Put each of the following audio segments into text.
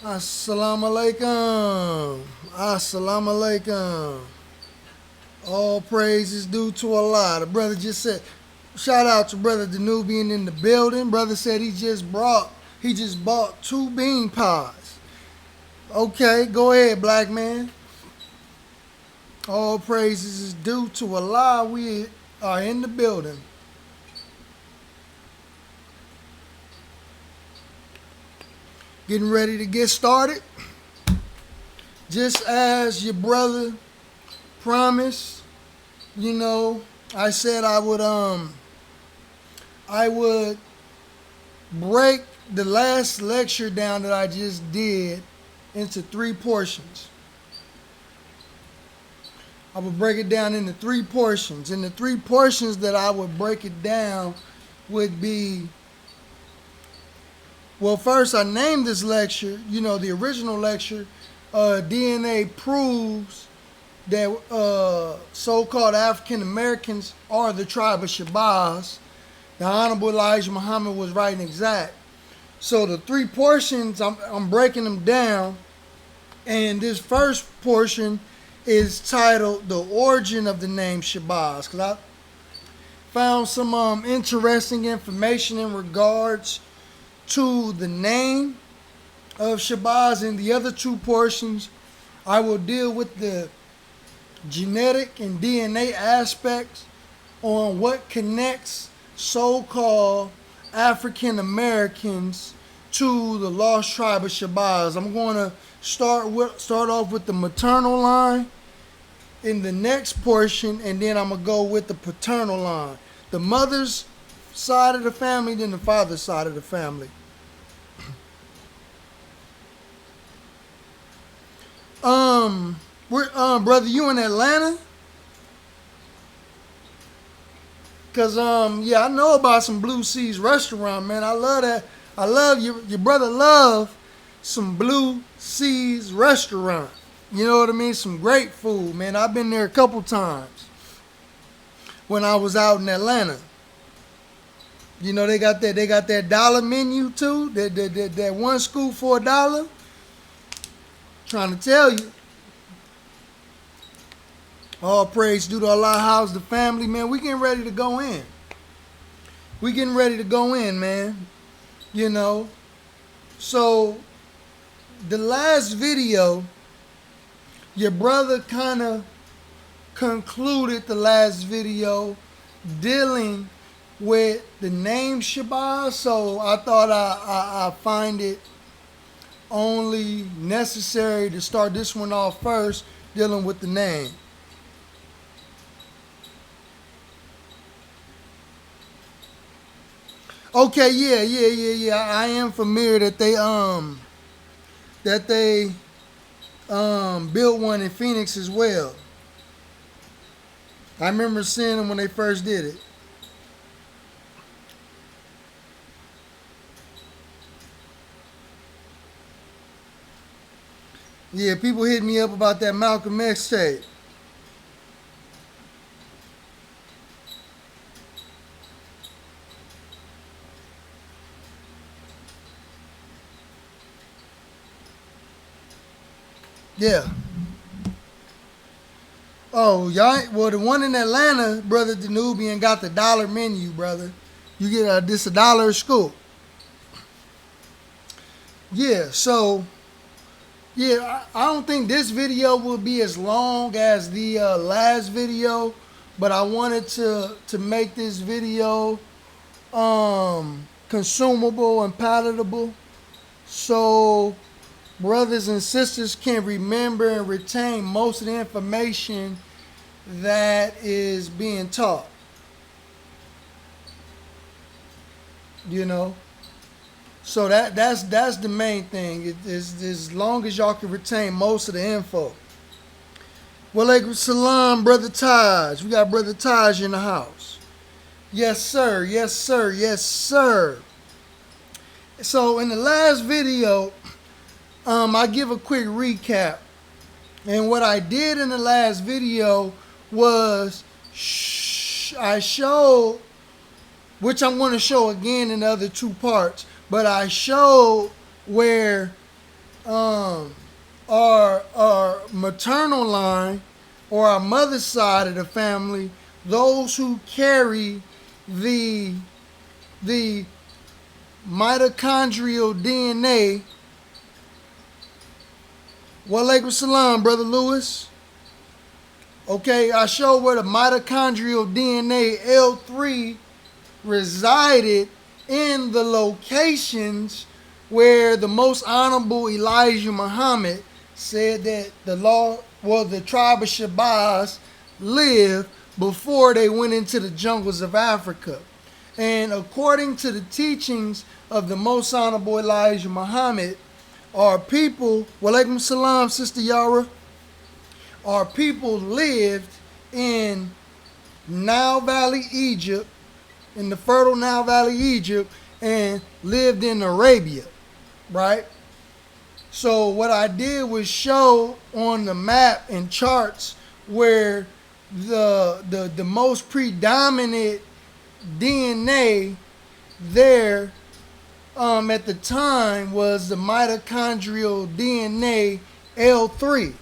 Assalamu alaikum. Assalamu alaikum. All praise is due to Allah. The brother just said, shout out to brother Danubian in the building. Brother said he just bought two bean pies. Okay, go ahead, black man. All praises is due to Allah. We are in the building. Getting ready to get started. Just as your brother promised, I said I would break the last lecture down that I just did into three portions. I would break it down into three portions. And the three portions that I would break it down would be, well, first I named this lecture, the original lecture, DNA proves that so-called African Americans are the tribe of Shabazz. The Honorable Elijah Muhammad was right and exact. So the three portions, I'm breaking them down. And this first portion is titled The Origin of the Name Shabazz. Because I found some interesting information in regards to the name of Shabazz. In the other two portions, I will deal with the genetic and DNA aspects on what connects so-called African Americans to the lost tribe of Shabazz. I'm going to start off with the maternal line in the next portion, and then I'm going to go with the paternal line. The mother's side of the family, then the father's side of the family. Brother, you in Atlanta? Cause I know about some Blue Seas restaurant, man. I love that. I love your brother love some Blue Seas restaurant. You know what I mean? Some great food, man. I've been there a couple times when I was out in Atlanta. They got that dollar menu too. That one scoop for $1. Trying to tell you. All praise due to Allah. How's the family, man? We getting ready to go in. We getting ready to go in, man. So the last video, your brother kind of concluded the last video dealing with the name Shabazz. So I thought I find it only necessary to start this one off first, dealing with the name. Okay, yeah. I am familiar that they built one in Phoenix as well. I remember seeing them when they first did it. Yeah, people hit me up about that Malcolm X tape. Yeah. Oh, y'all. Well, the one in Atlanta, brother Danubian, got the dollar menu, brother. You get this $1 a scoop. Yeah. So, yeah, I don't think this video will be as long as the last video, but I wanted to make this video consumable and palatable, so brothers and sisters can remember and retain most of the information that is being taught. So that's the main thing. It is as long as y'all can retain most of the info. Walaikum salam, brother Taj. We got brother Taj in the house. Yes, sir. Yes, sir. Yes, sir. So in the last video, I give a quick recap. And what I did in the last video was I showed, which I'm going to show again in the other two parts, but I showed where our maternal line or our mother's side of the family, those who carry the the mitochondrial DNA. Walaikum salam, Brother Lewis. Okay, I show where the mitochondrial DNA L3 resided in the locations where the most honorable Elijah Muhammad said that the tribe of Shabazz lived before they went into the jungles of Africa. And according to the teachings of the most honorable Elijah Muhammad, our people, walaikum salam, Sister Yara, our people lived in Nile Valley, Egypt, in the fertile Nile Valley, Egypt, and lived in Arabia, right? So what I did was show on the map and charts where the most predominant DNA there at the time was the mitochondrial DNA L3,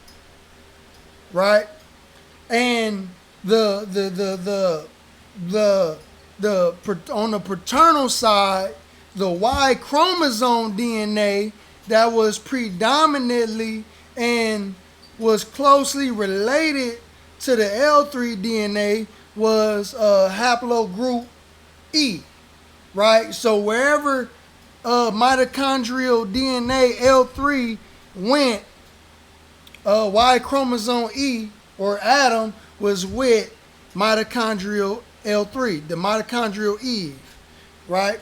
right? And on the paternal side, the Y chromosome DNA that was predominantly and was closely related to the L3 DNA was haplogroup E, right? So wherever mitochondrial DNA L3 went, Y chromosome E or Adam was with mitochondrial L3, the mitochondrial Eve, right?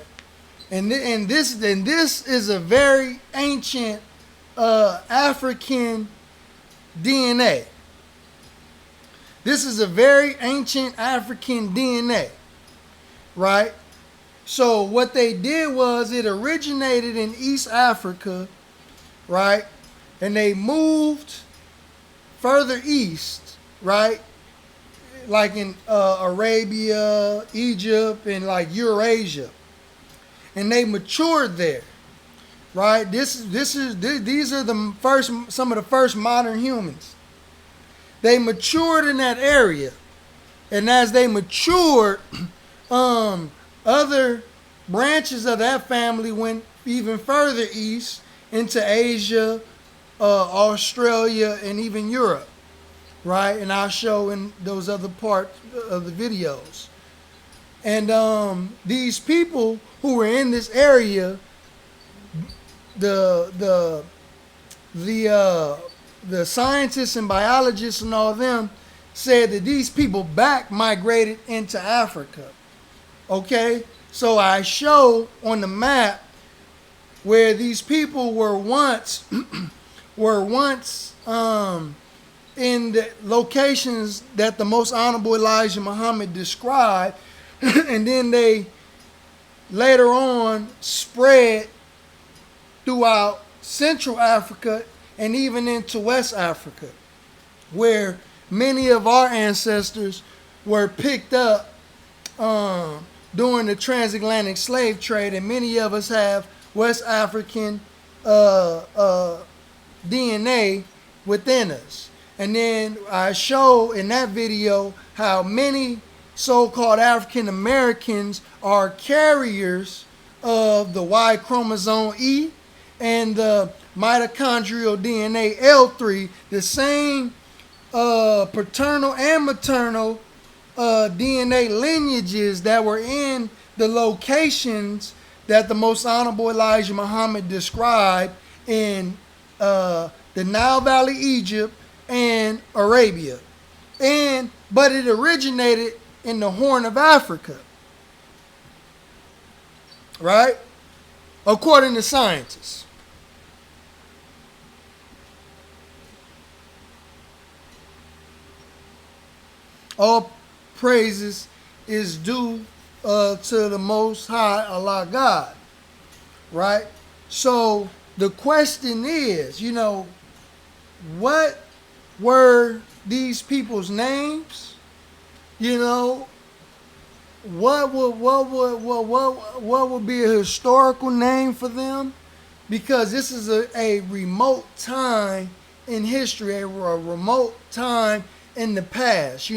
And this is a very ancient African DNA. This is a very ancient African DNA, right? So what they did was it originated in East Africa, right? And they moved further east, right? Like in Arabia, Egypt, and like Eurasia. And they matured there, right? These are some of the first modern humans. They matured in that area, and as they matured, other branches of that family went even further east into Asia, Australia, and even Europe, right? And I'll show in those other parts of the videos. And these people who were in this area, the scientists and biologists and all of them said that these people back migrated into Africa. Okay, so I show on the map where these people were once in the locations that the most honorable Elijah Muhammad described, and then they later on spread throughout Central Africa and even into West Africa, where many of our ancestors were picked up during the transatlantic slave trade, and many of us have West African DNA within us. And then I show in that video how many so-called African Americans are carriers of the Y chromosome E and the mitochondrial DNA L3, the same paternal and maternal DNA lineages that were in the locations that the most honorable Elijah Muhammad described in the Nile Valley, Egypt, and Arabia. But it originated in the Horn of Africa, right? According to scientists. All praises is due to the Most High Allah God, right? So the question is, what were these people's names? What would be a historical name for them? because this is a remote time in history, a remote time in the past.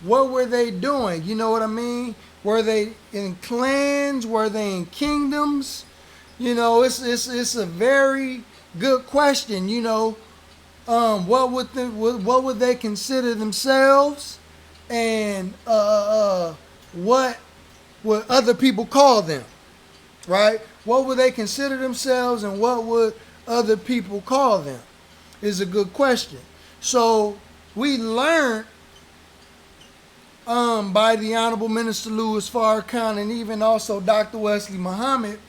What were they doing? You know what I mean? Were they in clans? Were they in kingdoms? It's a very good question. What would they consider themselves, and what would other people call them? Right? What would they consider themselves, and what would other people call them? Is a good question. So we learned by the Honorable Minister Louis Farrakhan and even also Dr. Wesley Muhammad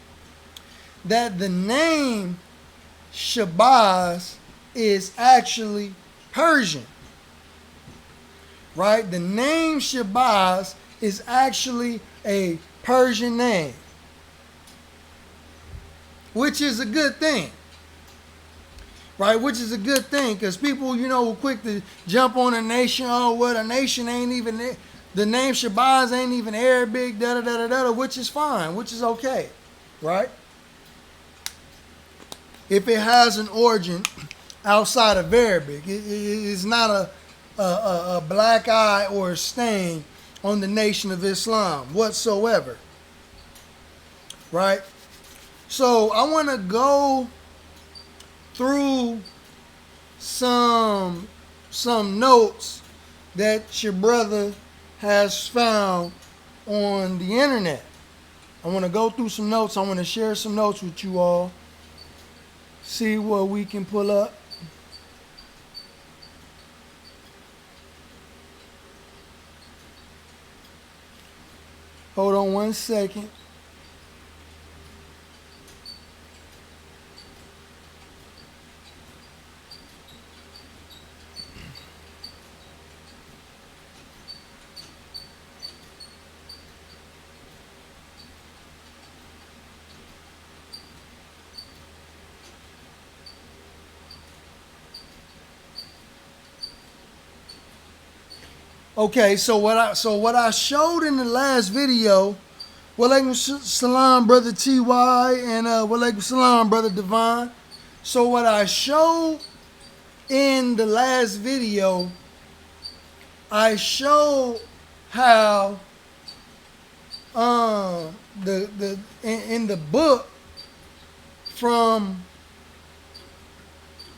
that the name Shabazz is actually Persian. Right? The name Shabazz is actually a Persian name, which is a good thing. Right? Which is a good thing, because people, were quick to jump on a nation. Oh, well, a nation ain't even, the name Shabazz ain't even Arabic, da-da-da-da-da, which is fine, which is okay. Right? If it has an origin outside of Arabic, it's not a black eye or a stain on the Nation of Islam whatsoever. Right? So I want to go through some notes that your brother has found on the internet. I want to go through some notes. I want to share some notes with you all. See what we can pull up. Hold on one second. Okay, so what I showed in the last video, walaikum salam, brother Ty, and walaikum salam, brother Devon. So what I showed in the last video, I showed how in the book from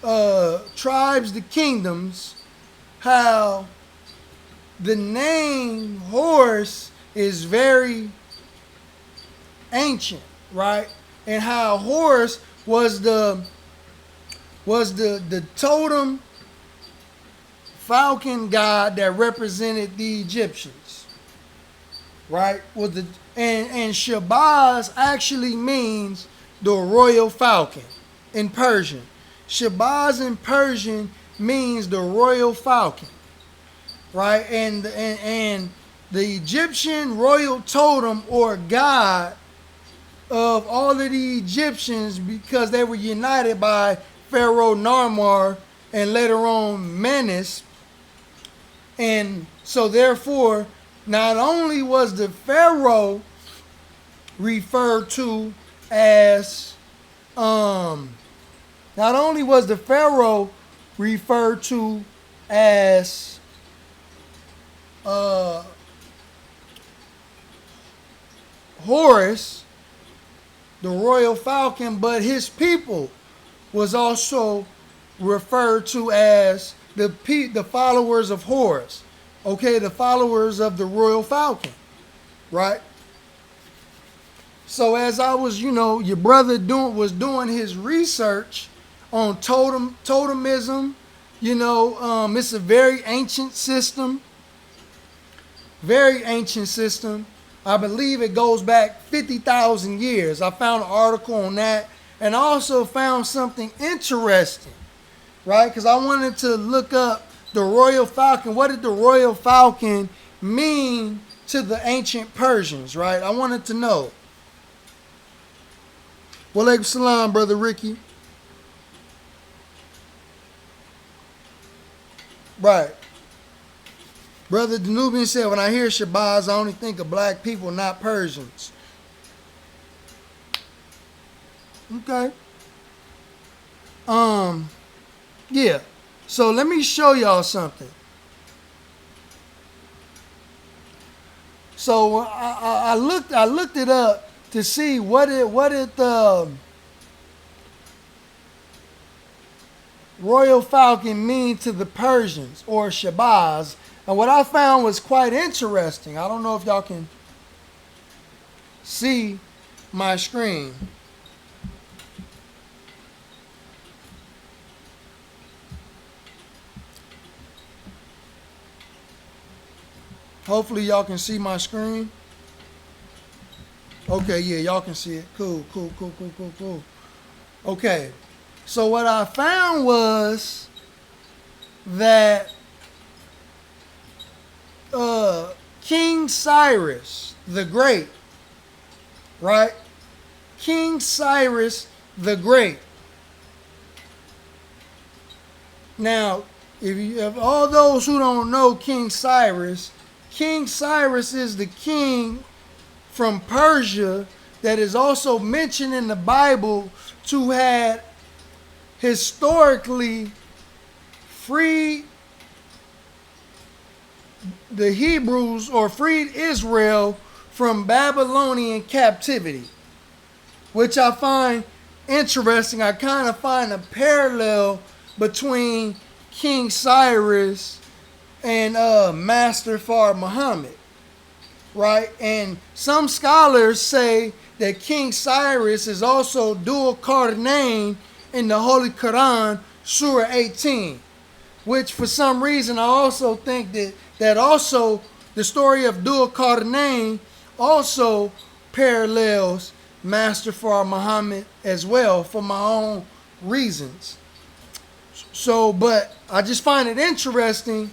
Tribes to Kingdoms, how the name Horus is very ancient, right? And how Horus was the totem falcon god that represented the Egyptians, right? And Shabazz actually means the royal falcon in Persian. Shabazz in Persian means the royal falcon. Right, and the Egyptian royal totem or god of all of the Egyptians, because they were united by Pharaoh Narmer and later on Menes, and so therefore, not only was the Pharaoh referred to as Horus, the royal falcon, but his people was also referred to as the followers of Horus. Okay, the followers of the royal falcon, right? So as I was, your brother was doing his research on totemism. It's a very ancient system. Very ancient system. I believe it goes back 50,000 years. I found an article on that, and I also found something interesting, right? Because I wanted to look up the royal falcon. What did the royal falcon mean to the ancient Persians, right? I wanted to know. Walaikum salam, brother Ricky. Right. Brother Danubian said, when I hear Shabazz, I only think of black people, not Persians. Okay. Yeah. So let me show y'all something. So I looked it up to see what it Royal Falcon mean to the Persians, or Shabazz. And what I found was quite interesting. I don't know if y'all can see my screen. Hopefully y'all can see my screen. Okay, yeah, y'all can see it. Cool. Okay. So what I found was that King Cyrus the Great, right? King Cyrus the Great. Now, if all those who don't know King Cyrus is the king from Persia that is also mentioned in the Bible to have historically freed the Hebrews, or freed Israel from Babylonian captivity, which I find interesting. I kind of find a parallel between King Cyrus and Master Fard Muhammad, right? And some scholars say that King Cyrus is also Dhul Qarnayn in the Holy Quran, Surah 18, which for some reason I also think that also the story of Dhul Qarnayn also parallels Master Fard Muhammad as well, for my own reasons. So, but I just find it interesting,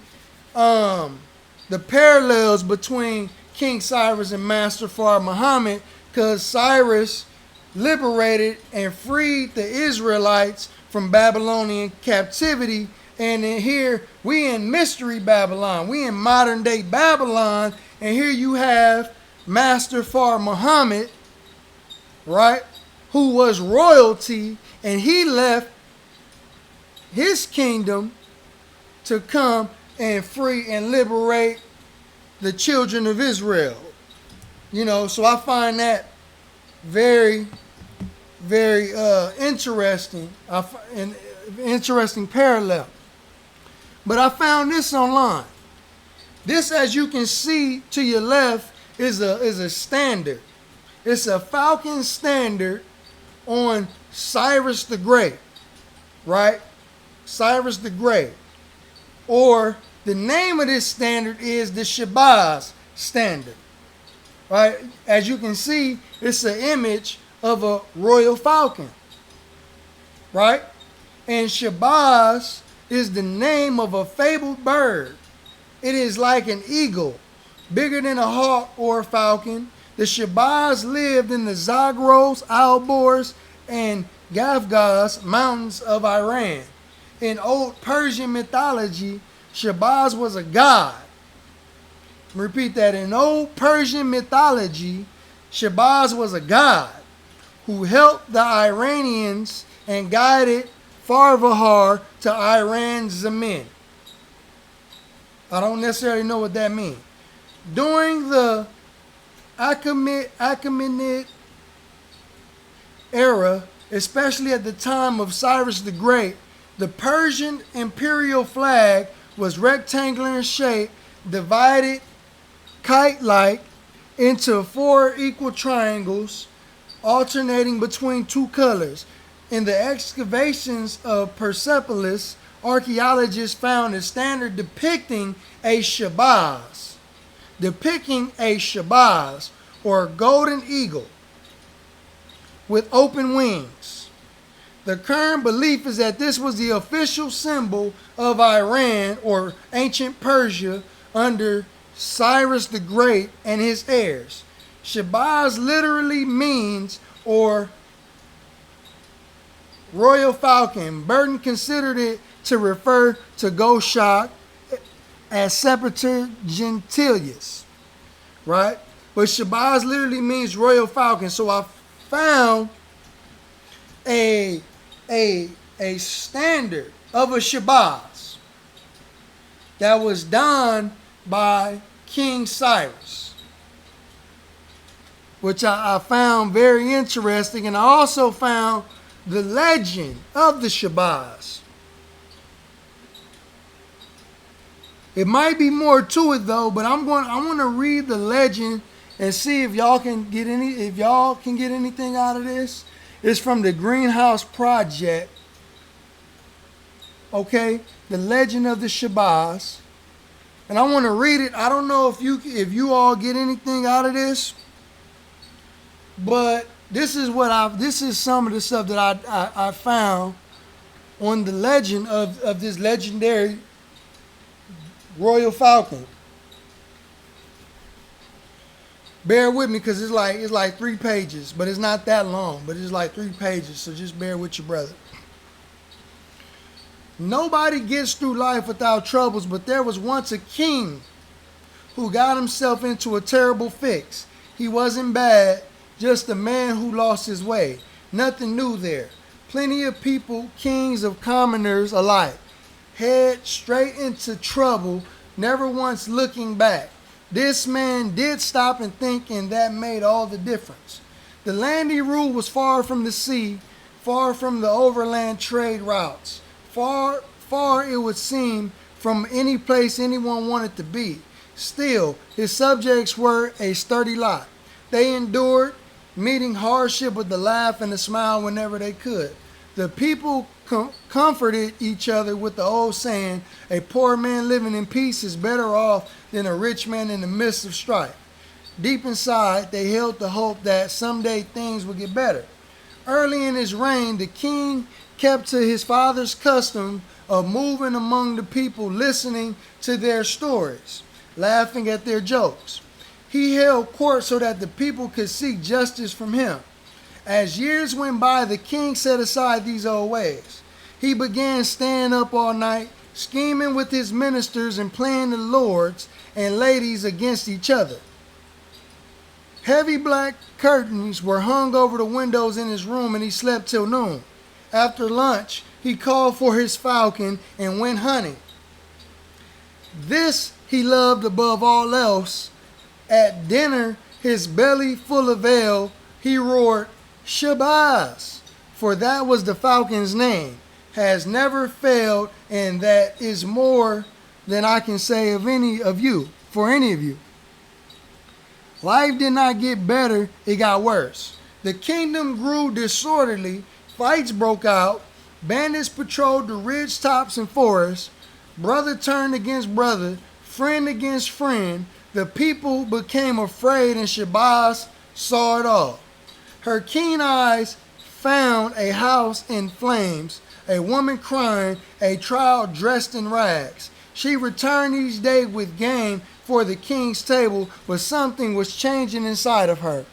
the parallels between King Cyrus and Master Fard Muhammad, because Cyrus liberated and freed the Israelites from Babylonian captivity. And then here we in Mystery Babylon, we in modern day Babylon, and here you have Master Fard Muhammad, right, who was royalty, and he left his kingdom to come and free and liberate the children of Israel. You know, so I find that very, very interesting, an interesting parallel. But I found this online. This, as you can see to your left, is a standard. It's a falcon standard on Cyrus the Great, right? Cyrus the Great. Or the name of this standard is the Shabazz standard, right? As you can see, it's an image of a royal falcon, right? And Shabazz is the name of a fabled bird. It is like an eagle, bigger than a hawk or a falcon. The Shabazz lived in the Zagros, Alborz, and Gafgaz mountains of Iran. In old Persian mythology, Shabazz was a god. Repeat that. In old Persian mythology, Shabazz was a god who helped the Iranians and guided Farvahar to Iran's Zamin. I don't necessarily know what that means. During the Achaemenid era, especially at the time of Cyrus the Great, the Persian imperial flag was rectangular in shape, divided kite-like into 4 equal triangles, alternating between 2 colors. In the excavations of Persepolis, archaeologists found a standard depicting a Shabazz, or a golden eagle with open wings. The current belief is that this was the official symbol of Iran, or ancient Persia, under Cyrus the Great and his heirs. Shabazz literally means, or royal falcon. Burton considered it to refer to Goshak as Sepultur Gentilius, right? But Shabazz literally means royal falcon. So I found a a standard of a Shabazz that was donned by King Cyrus, which I found very interesting. And I also found the legend of the Shabazz. It might be more to it though, but I want to read the legend and see if y'all can get anything out of this. It's from the Greenhouse Project. Okay, the legend of the Shabazz. And I want to read it. I don't know if you all get anything out of this, but this is some of the stuff that I found on the legend of this legendary Royal Falcon. Bear with me because it's like 3 pages, but it's not that long, but it's like 3 pages, so just bear with your brother. Nobody gets through life without troubles, but there was once a king who got himself into a terrible fix. He wasn't bad, just a man who lost his way. Nothing new there. Plenty of people, kings of commoners alike, head straight into trouble, never once looking back. This man did stop and think, and that made all the difference. The land he ruled was far from the sea, far from the overland trade routes, far it would seem from any place anyone wanted to be. Still, his subjects were a sturdy lot. They endured, meeting hardship with a laugh and a smile whenever they could. The people comforted each other with the old saying, a poor man living in peace is better off than a rich man in the midst of strife. Deep inside, they held the hope that someday things would get better. Early in his reign, the king kept to his father's custom of moving among the people, listening to their stories, laughing at their jokes. He held court so that the people could seek justice from him. As years went by, the king set aside these old ways. He began staying up all night, scheming with his ministers and playing the lords and ladies against each other. Heavy black curtains were hung over the windows in his room, and he slept till noon. After lunch, he called for his falcon and went hunting. This he loved above all else. At dinner, his belly full of ale, he roared, Shabazz, for that was the falcon's name, has never failed, and that is more than I can say of any of you. Life did not get better, it got worse. The kingdom grew disorderly, fights broke out, bandits patrolled the ridge tops and forests, brother turned against brother, friend against friend. The people became afraid, and Shabazz saw it all. Her keen eyes found a house in flames, a woman crying, a child dressed in rags. She returned each day with game for the king's table, but something was changing inside of her.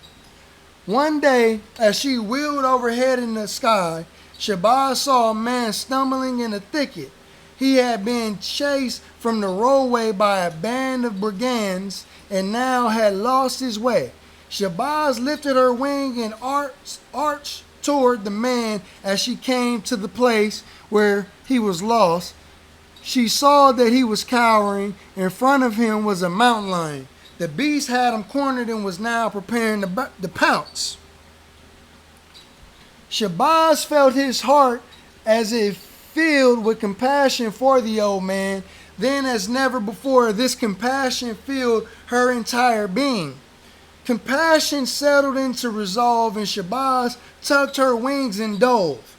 One day, as she wheeled overhead in the sky, Shabazz saw a man stumbling in a thicket. He had been chased from the roadway by a band of brigands and now had lost his way. Shabazz lifted her wing and arched toward the man. As she came to the place where he was lost, she saw that he was cowering. In front of him was a mountain lion. The beast had him cornered and was now preparing to pounce. Shabazz felt his heart as if filled with compassion for the old man. Then, as never before, this compassion filled her entire being. Compassion settled into resolve, and Shabazz tucked her wings and dove.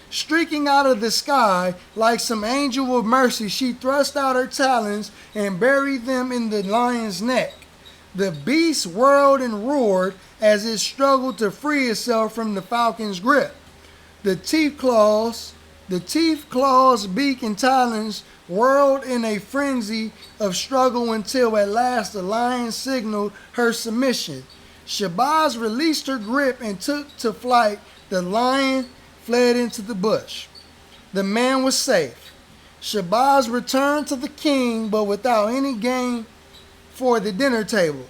Streaking out of the sky like some angel of mercy, she thrust out her talons and buried them in the lion's neck. The beast whirled and roared as it struggled to free itself from the falcon's grip. The teeth claws, beak, and talons whirled in a frenzy of struggle until at last the lion signaled her submission. Shabazz released her grip and took to flight. The lion fled into the bush. The man was safe. Shabazz returned to the king, but without any game for the dinner table.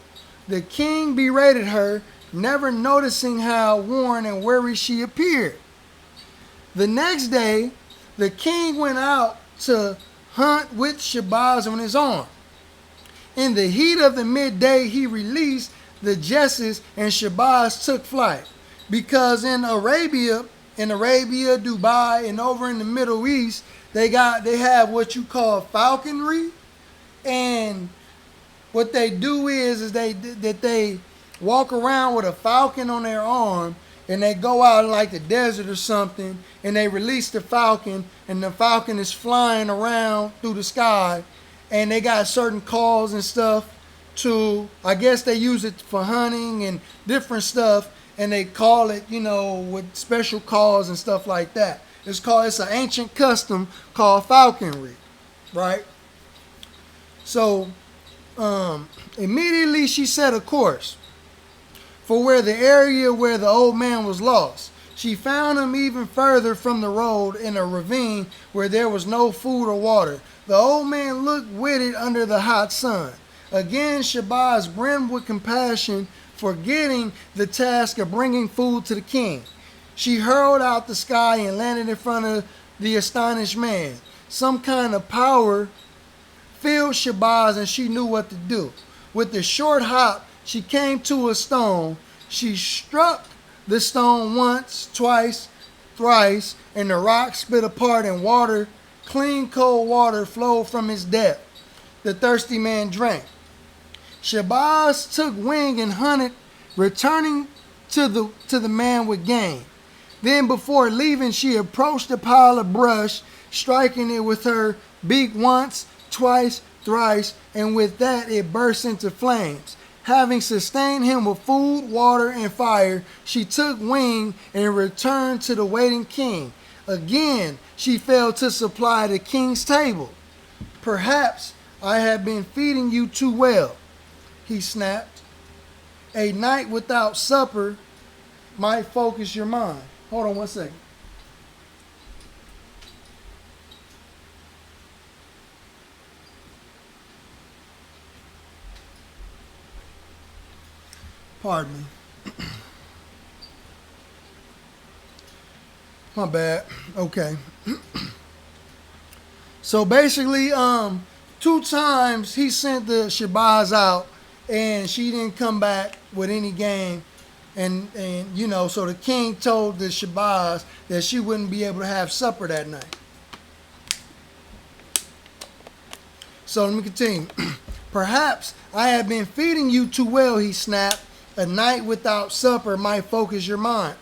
The king berated her, never noticing how worn and weary she appeared. The next day, The king went out to hunt with Shabazz on his arm. In the heat of the midday, he released the jesses, and Shabazz took flight. Because in Arabia, Dubai, and over in the Middle East, they have what you call falconry, and what they do is they walk around with a falcon on their arm, and they go out in like the desert or something, and they release the falcon, and the falcon is flying around through the sky, and they got certain calls and stuff to, I guess they use it for hunting and different stuff, and they call it, with special calls and stuff like that. It's an ancient custom called falconry, right? So immediately she set a course for the area where the old man was lost. She found him even further from the road in a ravine where there was no food or water. The old man looked withered under the hot sun. Again, Shabazz brimmed with compassion, forgetting the task of bringing food to the king. She hurled out the sky and landed in front of the astonished man. Some kind of power filled Shabazz, and she knew what to do. With a short hop, she came to a stone. She struck the stone once, twice, thrice, and the rock split apart, and water, clean cold water, flowed from its depth. The thirsty man drank. Shabazz took wing and hunted, returning to the man with game. Then before leaving, she approached the pile of brush, striking it with her beak once, twice, thrice, and with that it burst into flames. Having sustained him with food, water, and fire, she took wing and returned to the waiting king. Again, she failed to supply the king's table. Perhaps I have been feeding you too well, he snapped. A night without supper might focus your mind. Hold on one second. Pardon me. My bad. Okay. So basically, 2 times he sent the Shabazz out, and she didn't come back with any game. And so the king told the Shabazz that she wouldn't be able to have supper that night. So let me continue. Perhaps I have been feeding you too well, he snapped. A night without supper might focus your mind.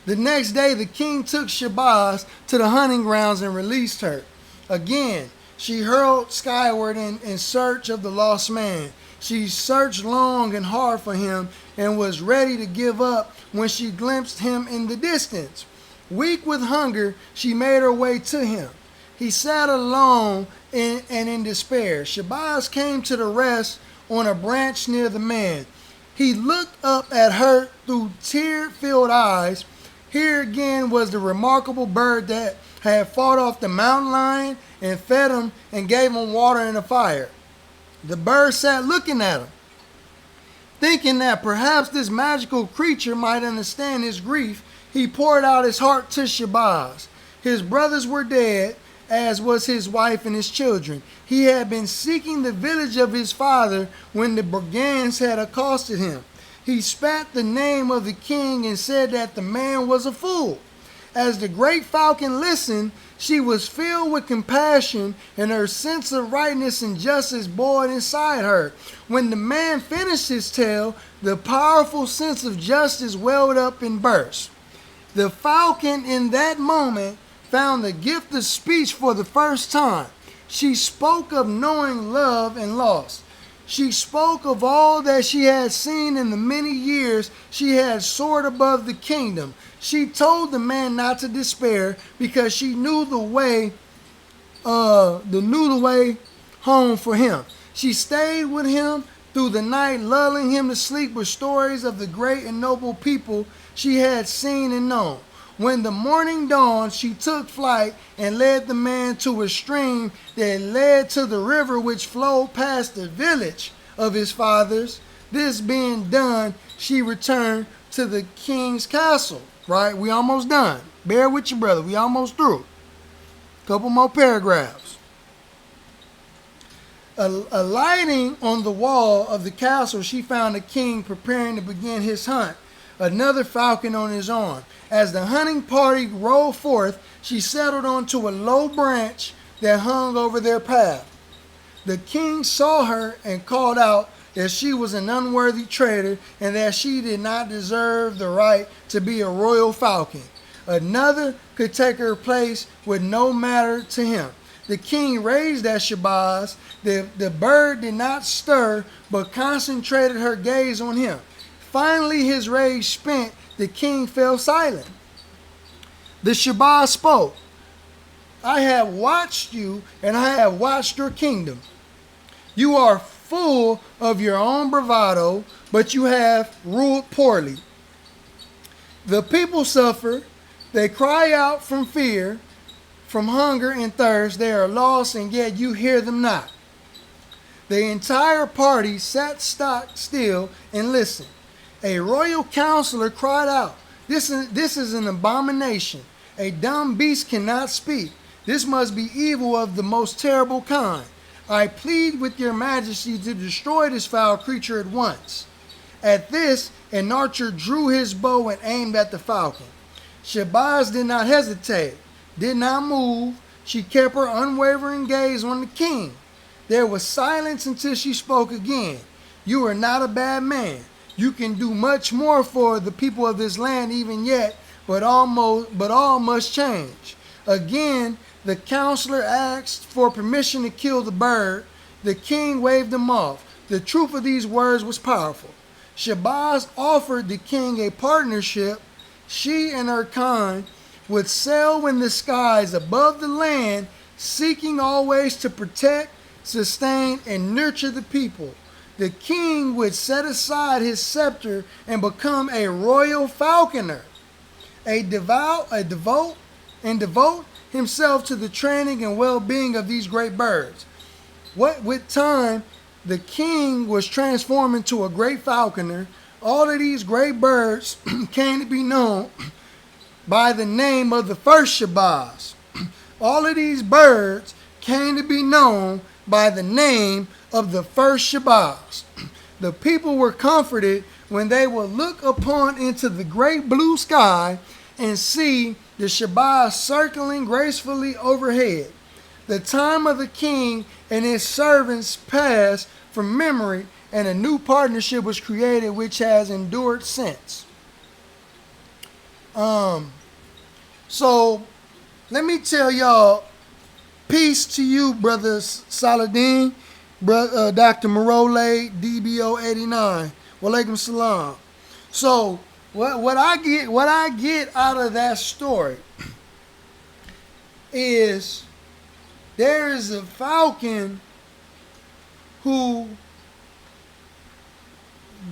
The next day, the king took Shabazz to the hunting grounds and released her. Again, she hurled skyward in search of the lost man. She searched long and hard for him and was ready to give up when she glimpsed him in the distance. Weak with hunger, she made her way to him. He sat alone and in despair. Shabazz came to the rest on a branch near the man. He looked up at her through tear-filled eyes. Here again was the remarkable bird that had fought off the mountain lion and fed him and gave him water and a fire. The bird sat looking at him, thinking that perhaps this magical creature might understand his grief. He poured out his heart to Shabazz. His brothers were dead, as was his wife and his children. He had been seeking the village of his father when the brigands had accosted him. He spat the name of the king and said that the man was a fool. As the great falcon listened, she was filled with compassion, and her sense of rightness and justice boiled inside her. When the man finished his tale, the powerful sense of justice welled up and burst. The falcon in that moment found the gift of speech for the first time. She spoke of knowing love and loss. She spoke of all that she had seen in the many years she had soared above the kingdom. She told the man not to despair because she knew the way home for him. She stayed with him through the night, lulling him to sleep with stories of the great and noble people she had seen and known. When the morning dawned, she took flight and led the man to a stream that led to the river which flowed past the village of his fathers. This being done, she returned to the king's castle. Right? We almost done. Bear with your brother. We almost through. Couple more paragraphs. Alighting on the wall of the castle, she found the king preparing to begin his hunt, another falcon on his arm. As the hunting party rode forth, she settled onto a low branch that hung over their path. The king saw her and called out that she was an unworthy traitor and that she did not deserve the right to be a royal falcon. Another could take her place with no matter to him. The king raised at Shabazz. The bird did not stir, but concentrated her gaze on him. Finally, his rage spent, the king fell silent. The Shabazz spoke. I have watched you, and I have watched your kingdom. You are full of your own bravado, but you have ruled poorly. The people suffer. They cry out from fear, from hunger and thirst. They are lost, and yet you hear them not. The entire party sat stock still and listened. A royal counselor cried out, This is an abomination. A dumb beast cannot speak. This must be evil of the most terrible kind. I plead with your majesty to destroy this foul creature at once. At this, an archer drew his bow and aimed at the falcon. Shabazz did not hesitate, did not move. She kept her unwavering gaze on the king. There was silence until she spoke again. You are not a bad man. You can do much more for the people of this land even yet, but all must change. Again, the counselor asked for permission to kill the bird. The king waved him off. The truth of these words was powerful. Shabazz offered the king a partnership. She and her kind would sail in the skies above the land, seeking always to protect, sustain, and nurture the people. The king would set aside his scepter and become a royal falconer, devote himself to the training and well-being of these great birds. With time, the king was transformed into a great falconer. All of these great birds came to be known by the name of the first Shabazz. All of these birds came to be known by the name of the first Shabazz. The people were comforted when they would look upon into the great blue sky and see the Shabazz circling gracefully overhead. The time of the king and his servants passed from memory, and a new partnership was created which has endured since. So let me tell y'all, peace to you, Brother Saladin, Dr. Marole, DBO89. Walaikum salam. So what I get out of that story is there is a falcon who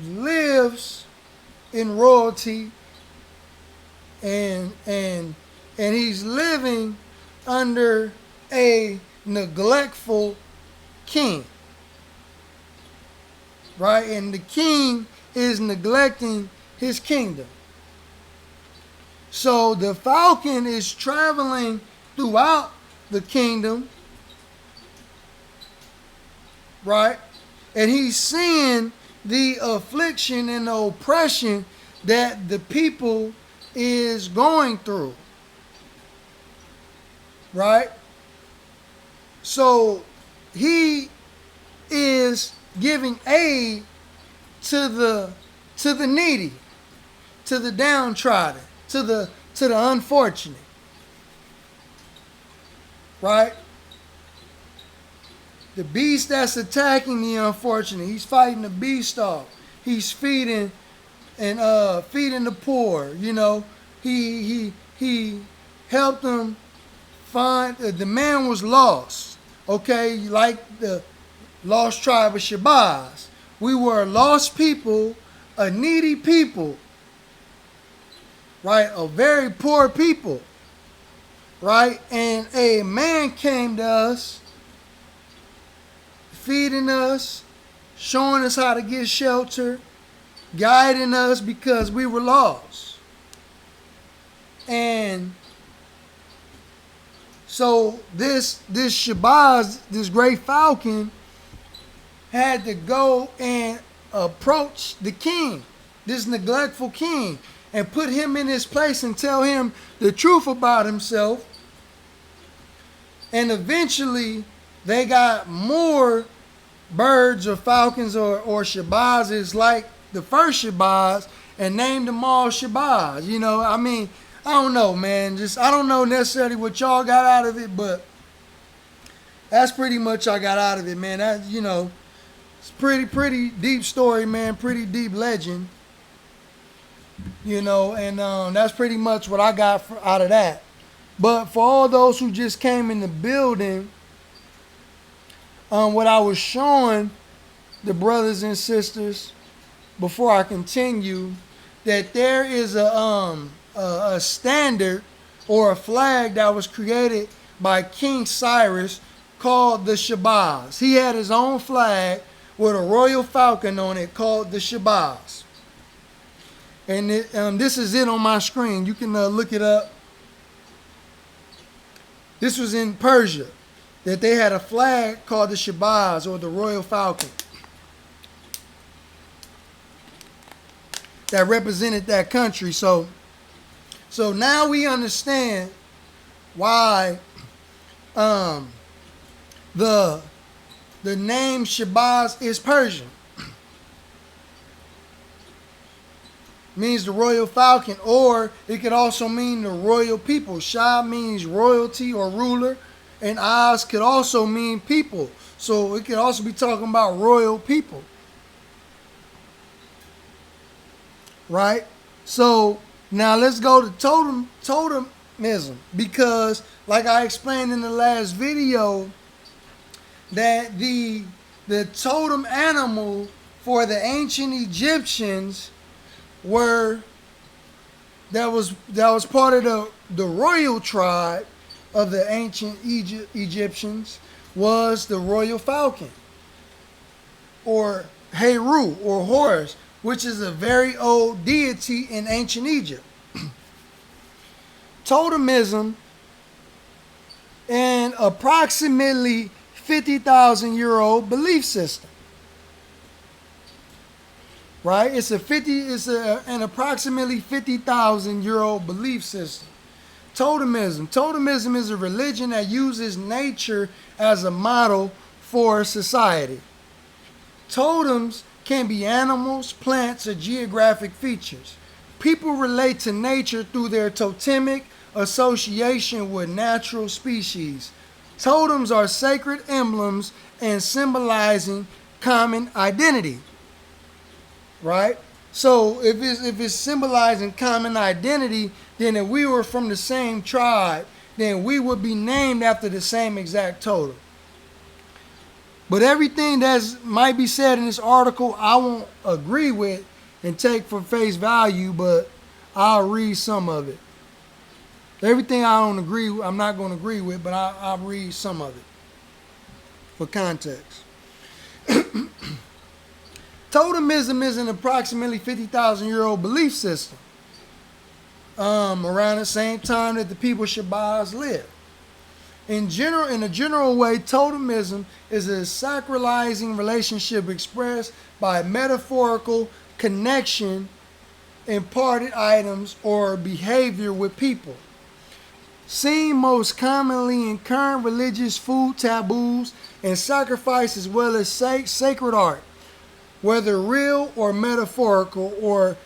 lives in royalty and he's living under a neglectful king, right? And the king is neglecting his kingdom. So the falcon is traveling throughout the kingdom, right? And he's seeing the affliction and the oppression that the people is going through, right? So he is giving aid to the needy, to the downtrodden, to the unfortunate, right? The beast that's attacking the unfortunate, he's fighting the beast off. He's feeding and feeding the poor. You know, he helped them find. The man was lost. Okay, like the lost tribe of Shabazz. We were a lost people, a needy people, right? A very poor people, right? And a man came to us, feeding us, showing us how to get shelter, guiding us because we were lost. And so this Shabazz, this great falcon, had to go and approach the king, this neglectful king, and put him in his place and tell him the truth about himself. And eventually they got more birds or falcons or Shabazzes like the first Shabazz and named them all Shabazz. You know, I mean, I don't know, man. I don't know necessarily what y'all got out of it, but that's pretty much I got out of it, man. That, you know, it's pretty deep story, man. Pretty deep legend. You know, and that's pretty much what I got out of that. But for all those who just came in the building, what I was showing the brothers and sisters before I continue, that there is a standard or a flag that was created by King Cyrus called the Shabazz. He had his own flag with a royal falcon on it called the Shabazz. And this is it on my screen. You can look it up. This was in Persia, that they had a flag called the Shabazz, or the royal falcon, that represented that country. So now we understand why the name Shabazz is Persian. Means the royal falcon, or it could also mean the royal people. Shah means royalty or ruler, and Az could also mean people. So it could also be talking about royal people. Right? So now let's go to totemism, because like I explained in the last video, that the totem animal for the ancient Egyptians that was part of the royal tribe of the ancient Egyptians was the royal falcon, or Heru, or Horus, which is a very old deity in ancient Egypt. Totemism, an approximately 50,000-year-old belief system. Right? It's an approximately 50,000-year-old belief system. Totemism. Totemism is a religion that uses nature as a model for society. Totems can be animals, plants, or geographic features. People relate to nature through their totemic association with natural species. Totems are sacred emblems and symbolizing common identity. Right? So if it's symbolizing common identity, then if we were from the same tribe, then we would be named after the same exact totem. But everything that might be said in this article, I won't agree with and take for face value, but I'll read some of it. Everything I'm not going to agree with, but I'll read some of it for context. Totemism is an approximately 50,000-year-old belief system around the same time that the people Shabazz lived. In a general way, totemism is a sacralizing relationship expressed by metaphorical connection, imparted items, or behavior with people. Seen most commonly in current religious food taboos and sacrifice, as well as sacred art, whether real or metaphorical, or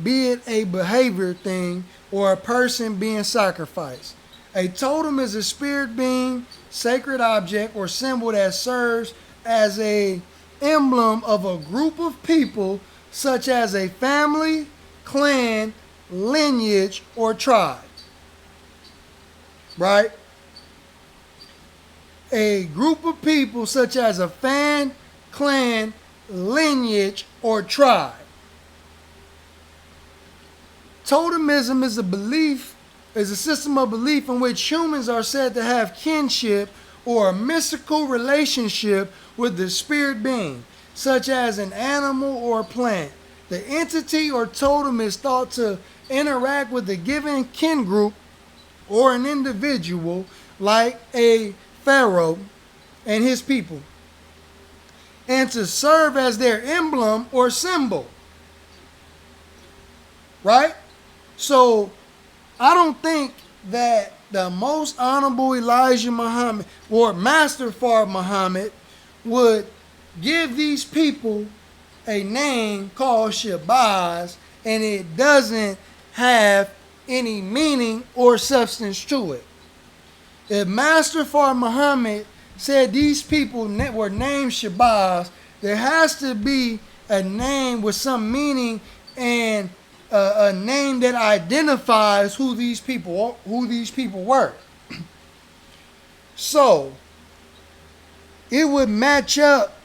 be it a behavior thing or a person being sacrificed. A totem is a spirit being, sacred object, or symbol that serves as an emblem of a group of people, such as a family, clan, lineage, or tribe. Right? A group of people such as a clan, lineage, or tribe. Totemism is a system of belief in which humans are said to have kinship or a mystical relationship with the spirit being, such as an animal or a plant. The entity or totem is thought to interact with a given kin group or an individual like a pharaoh and his people, and to serve as their emblem or symbol. Right? So I don't think that the most honorable Elijah Muhammad or Master Fard Muhammad would give these people a name called Shabazz and it doesn't have any meaning or substance to it. If Master Fard Muhammad said these people were named Shabazz, there has to be a name with some meaning and a name that identifies who these people were. So it would match up.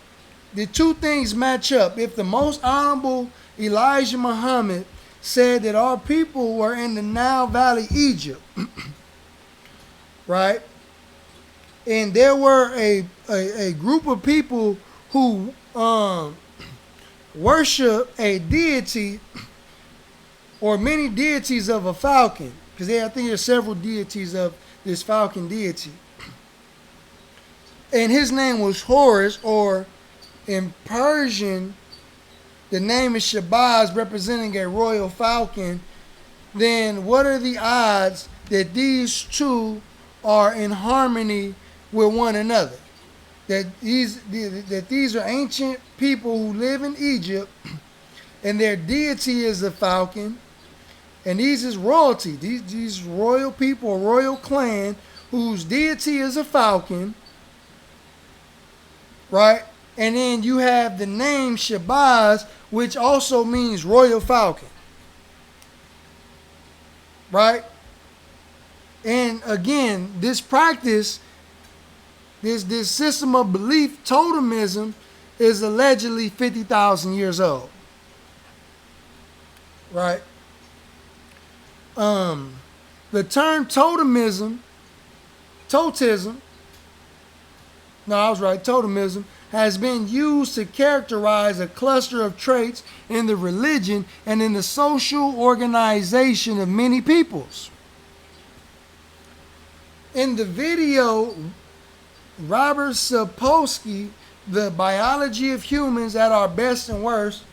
The two things match up. If the most honorable Elijah Muhammad said that our people were in the Nile Valley, Egypt, right? And there were a group of people who worship a deity or many deities of a falcon, because I think there's several deities of this falcon deity. And his name was Horus, or in Persian, the name is Shabazz, representing a royal falcon. Then what are the odds that these two are in harmony with one another? That these are ancient people who live in Egypt, and their deity is the falcon, and these is royalty. These royal people, a royal clan, whose deity is a falcon, right? And then you have the name Shabazz, which also means royal falcon, right? And again, this practice, this system of belief, totemism, is allegedly 50,000 years old, right? The term totemism, totemism, has been used to characterize a cluster of traits in the religion and in the social organization of many peoples. In the video, Robert Sapolsky, The Biology of Humans at Our Best and Worst,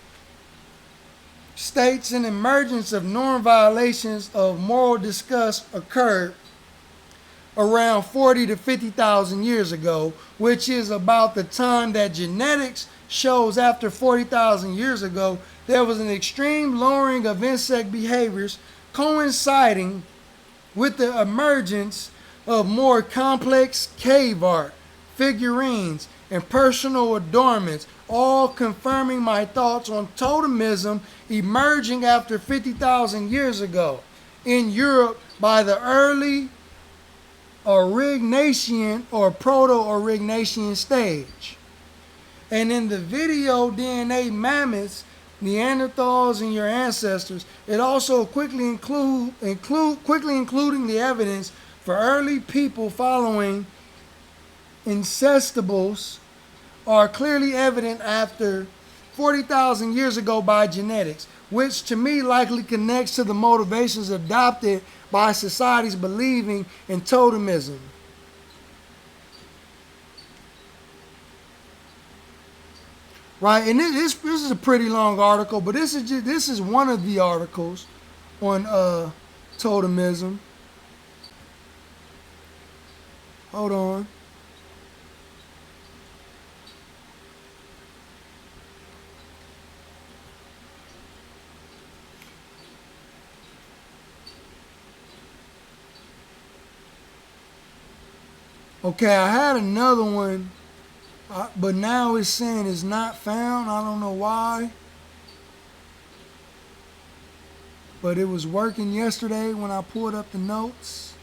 states an emergence of norm violations of moral disgust occurred around 40 to 50,000 years ago, which is about the time that genetics shows after 40,000 years ago there was an extreme lowering of insect behaviors coinciding with the emergence of more complex cave art, figurines, and personal adornments, all confirming my thoughts on totemism emerging after 50,000 years ago in Europe by the early Aurignacian or Proto-Aurignacian stage. And in the video DNA mammoths, Neanderthals, and your ancestors, it also quickly including the evidence for early people following ancestables are clearly evident after 40,000 years ago by genetics, which to me likely connects to the motivations adopted by societies believing in totemism. Right, and this is a pretty long article, but this is one of the articles on totemism. Hold on. Okay, I had another one, but now it's saying it's not found. I don't know why. But it was working yesterday when I pulled up the notes.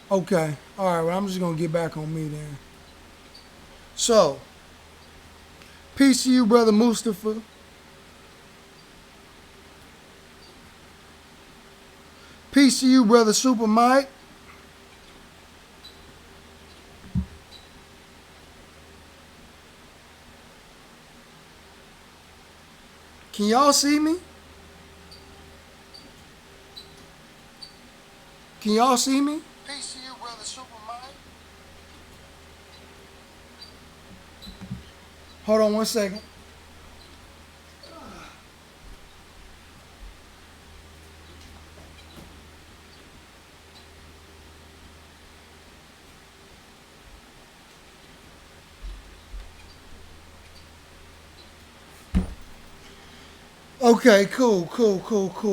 Okay, all right, well, I'm just going to get back on me then. So, peace to you, Brother Mustafa. Peace to you, Brother Super Mike. Can y'all see me? Can y'all see me? Peace to you, brother Superman. Hold on one second. Okay, cool.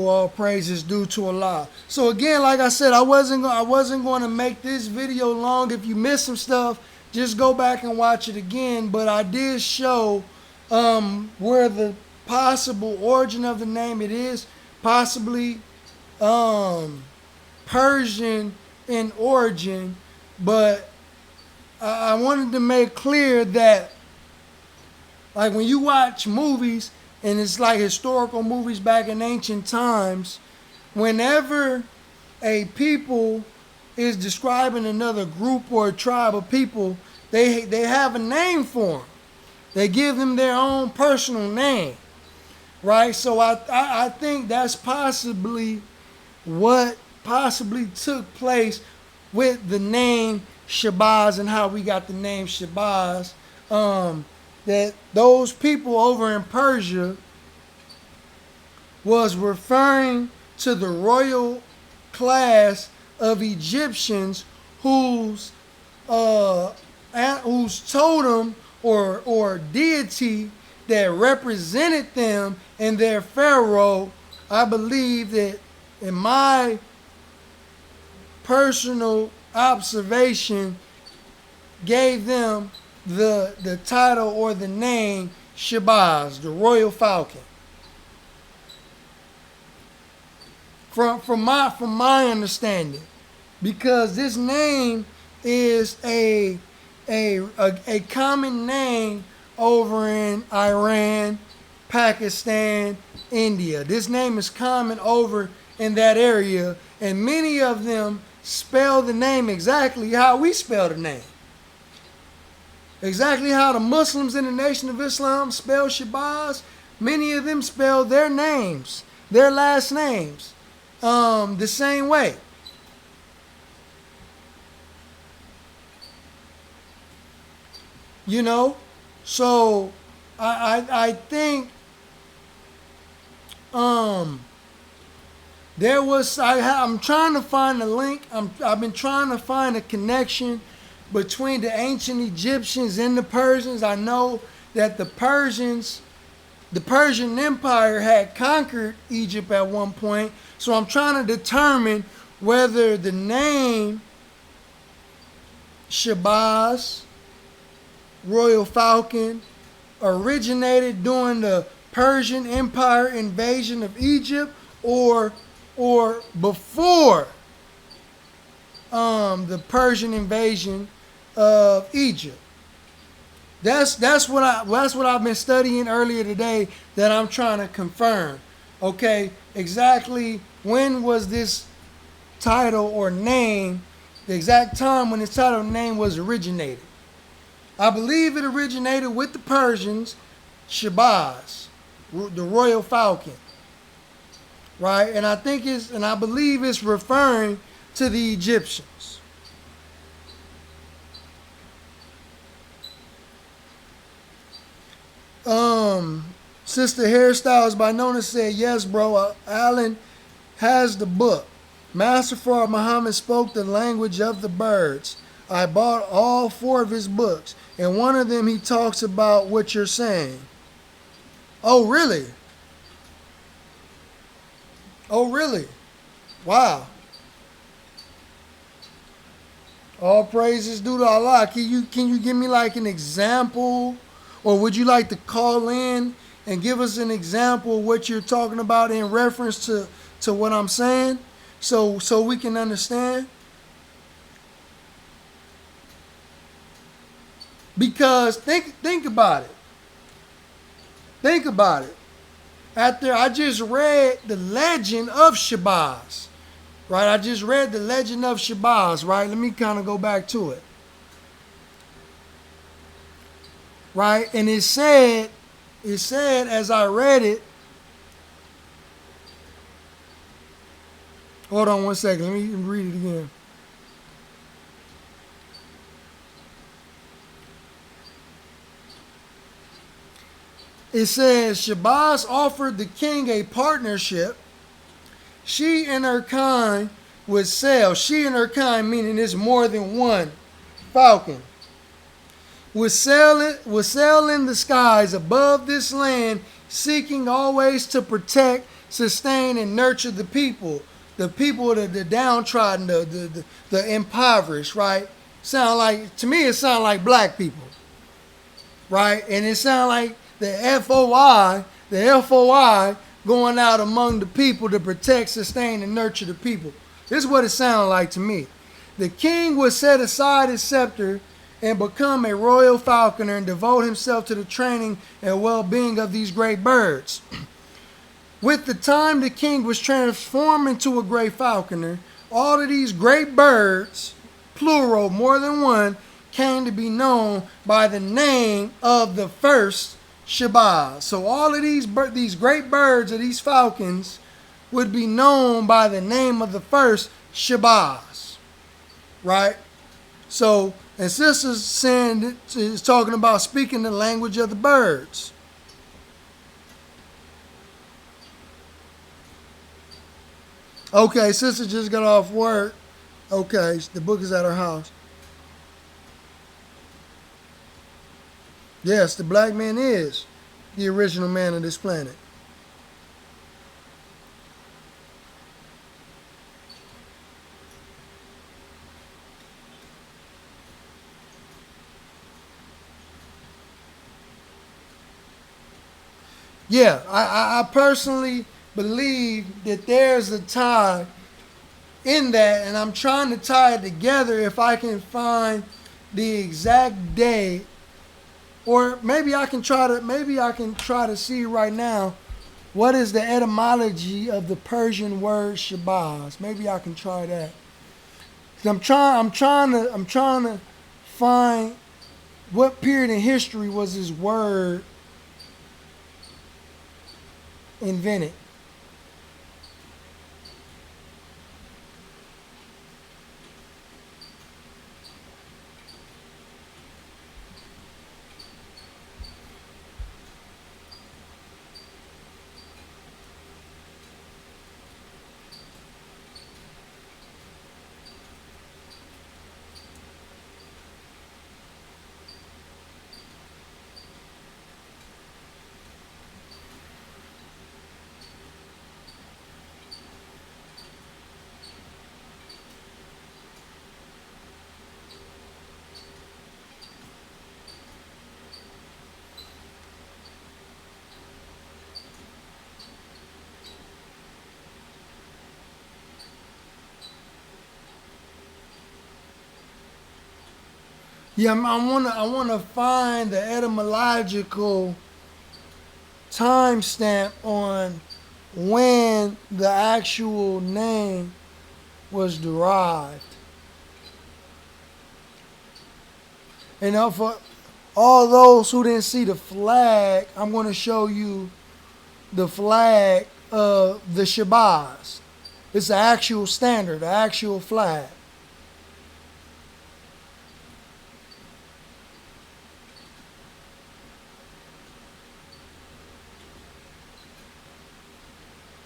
All praises due to Allah. So again, like I said, I wasn't going to make this video long. If you missed some stuff, just go back and watch it again. But I did show where the possible origin of the name. It is possibly Persian in origin, but I wanted to make clear that, like, when you watch movies, and it's like historical movies back in ancient times, whenever a people is describing another group or a tribe of people, they have a name for them. They give them their own personal name, right? So I think that's possibly what possibly took place with the name Shabazz and how we got the name Shabazz. That those people over in Persia was referring to the royal class of Egyptians whose totem or deity that represented them and their pharaoh. I believe that, in my personal observation, gave them the title or the name Shabazz, the royal falcon. From my understanding, because this name is a common name over in Iran, Pakistan, India. This name is common over in that area, and many of them spell the name exactly how we spell the name. Exactly how the Muslims in the Nation of Islam spell Shabazz, many of them spell their names, their last names, the same way. You know, so I think there was I'm trying to find a link. I've been trying to find a connection between the ancient Egyptians and the Persians. I know that the Persian Empire had conquered Egypt at one point. So I'm trying to determine whether the name Shabazz, Royal Falcon, originated during the Persian Empire invasion of Egypt or before the Persian invasion of Egypt. That's what I've been studying earlier today, that I'm trying to confirm. Okay, exactly when was this title or name, the exact time when this title and name was originated. I believe it originated with the Persians, Shabazz, the royal falcon. Right? And I believe it's referring to the Egyptians. Sister Hairstyles by Nona said, yes, bro, Alan has the book. Master Fard Muhammad spoke the language of the birds. I bought all 4 of his books. And one of them he talks about what you're saying. Oh, really? Oh, really? Wow. All praises due to Allah. Can you give me like an example? Or would you like to call in and give us an example of what you're talking about in reference to what I'm saying? So we can understand? Because think about it. Think about it. After I just read the legend of Shabazz, right? I just read the legend of Shabazz, right? Let me kind of go back to it. Right? And it said as I read it, Hold on one second. Let me read it again. It says, Shabazz offered the king a partnership. She and her kind would sail. She and her kind, meaning there's more than one falcon, would sail in the skies above this land, seeking always to protect, sustain, and nurture the people. The people, the downtrodden, the impoverished, right? Sound like, to me, it sounds like black people, right? And it sounds like the FOI going out among the people to protect, sustain, and nurture the people. This is what it sounds like to me. The king would set aside his scepter and become a royal falconer and devote himself to the training and well-being of these great birds. With the time the king was transformed into a great falconer, all of these great birds, plural, more than one, came to be known by the name of the first Shabazz. So all of these great birds, or these falcons, would be known by the name of the first Shabazz, right? So, and sister's saying, is talking about speaking the language of the birds. Okay, sister just got off work. Okay, the book is at her house. Yes, the black man is the original man of this planet. Yeah, I personally believe that there's a tie in that, and I'm trying to tie it together if I can find the exact day, or maybe I can try to see right now what is the etymology of the Persian word Shabazz. Maybe I can try that. 'Cause I'm trying to find what period in history was this word invented. Yeah, I wanna find the etymological timestamp on when the actual name was derived. And now for all those who didn't see the flag, I'm going to show you the flag of the Shabazz. It's the actual standard, the actual flag.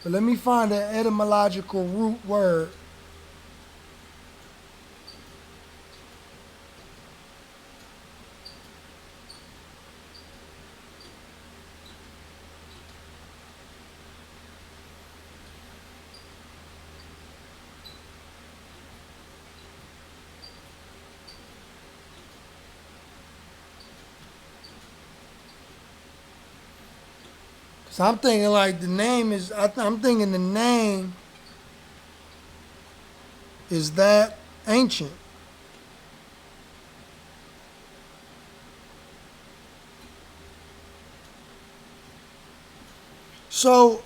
But let me find the etymological root word. So I'm thinking like the name is, I'm thinking the name is that ancient. So,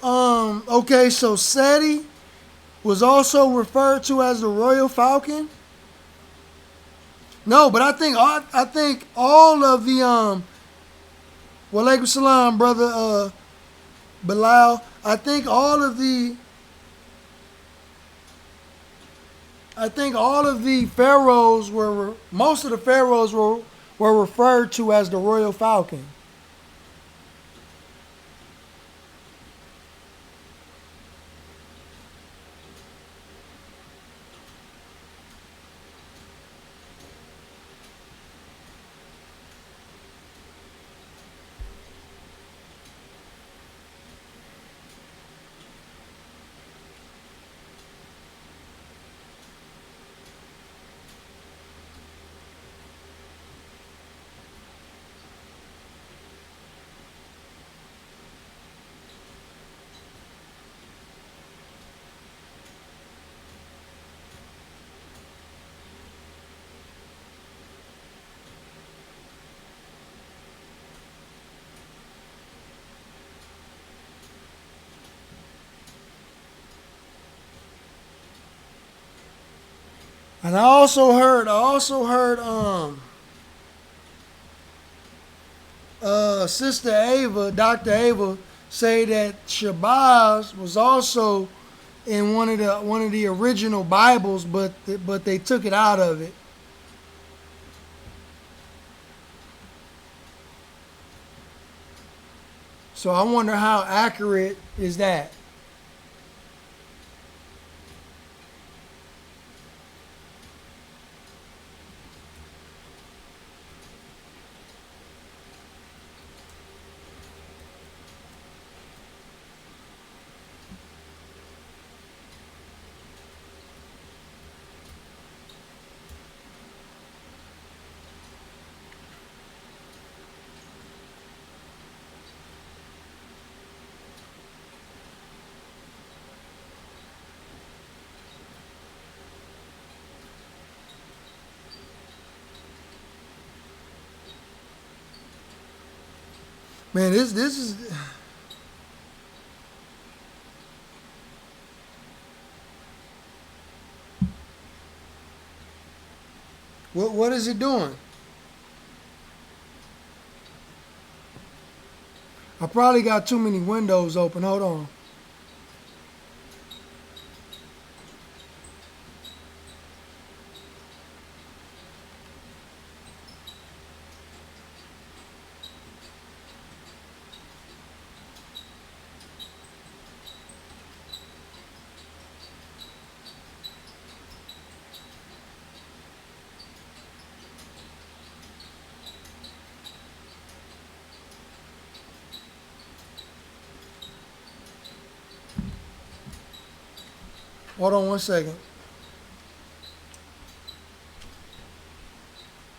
okay, so Seti was also referred to as the Royal Falcon. No, but I think all of the Walaikum Salam, brother Bilal. I think all of the I think all of the pharaohs were, most of the pharaohs were referred to as the royal falcon. And I also heard Sister Ava, Dr. Ava, say that Shabazz was also in one of the original Bibles, but they took it out of it. So I wonder how accurate is that. Man, this is what is it doing? I probably got too many windows open. Hold on. Hold on one second.